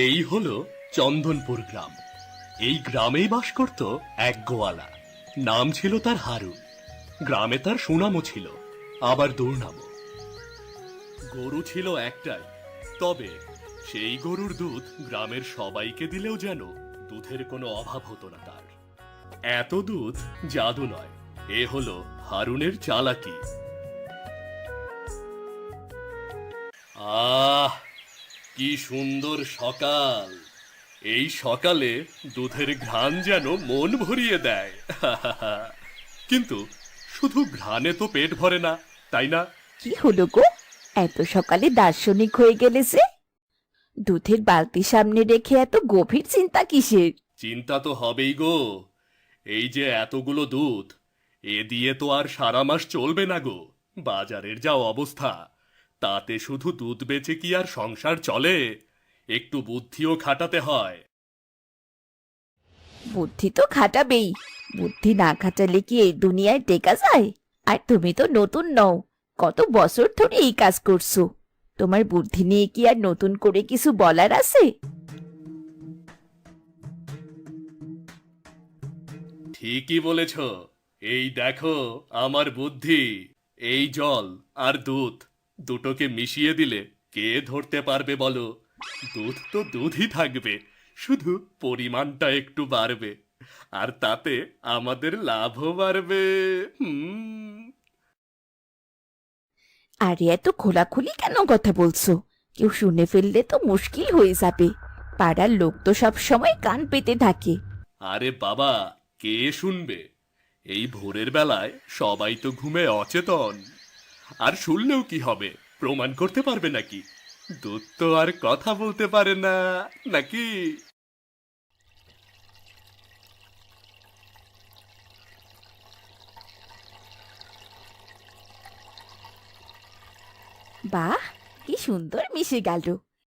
এই হলো চন্দনপুর গ্রাম। এই গ্রামেই বাস করত এক গোয়ালা। নাম ছিল তার হারুন। গ্রামে তার সুনামও ছিল, আবার দুর্নামও। গরু ছিল একটাই, তবে সেই গরুর দুধ গ্রামের সবাইকে দিলেও যেন দুধের কোনো অভাব হতো না তার। এত দুধ জাদু নয়, এ হলো হারুনের চালাকি। আহ, কি সুন্দর সকাল! এই সকালে দুধের ঘ্রাণ যেন মন ভরিয়ে দেয়। কিন্তু শুধু ঘ্রাণে তো পেট ভরে না, তাই না? কি হলো গো? এত সকালে দার্শনিক হয়ে গেলে যে? দুধের বালতি সামনে রেখে এত গভীর চিন্তা কিসের? চিন্তা তো হবেই গো। এই যে এতগুলো দুধ, এ দিয়ে তো আর সারা মাস চলবে না গো। বাজারের যা অবস্থা, তাতে শুধু দুধ বেচে কি আর সংসার চলে? একটু বুদ্ধিও খাটাতে হয়। বুদ্ধি তো খাটাবেই। বুদ্ধি না খাটালে কি এই দুনিয়ায় টেকা যায়? আর তুমি তো নতুন নও, কত বছর ধরে এই কাজ করছো। তোমার বুদ্ধি নিয়ে কি আর নতুন করে কিছু বলার আছে? ঠিকই বলেছ। এই দেখো আমার বুদ্ধি। এই জল আর দুধ দুটোকে মিশিয়ে দিলে কে ধরতে পারবে বলো? দুধ তো দুধই থাকবে, শুধু পরিমাণটা একটু বাড়বে। আর তাতে আমাদের লাভও বাড়বে। হুম। আরে এত খোলাখুলি কেন কথা বলছো? কেউ শুনে ফেললে তো মুশকিল হয়ে যাবে। পাড়ার লোক তো সব সময় কান পেতে থাকে। আরে বাবা, কে শুনবে? এই ভোরের বেলায় সবাই তো ঘুমে অচেতন। আর শুনলেও কি হবে? প্রমাণ করতে পারবে নাকি? দুধ তো আর কথা বলতে পারে না, নাকি? বাহ, কি সুন্দর মিশে গেল।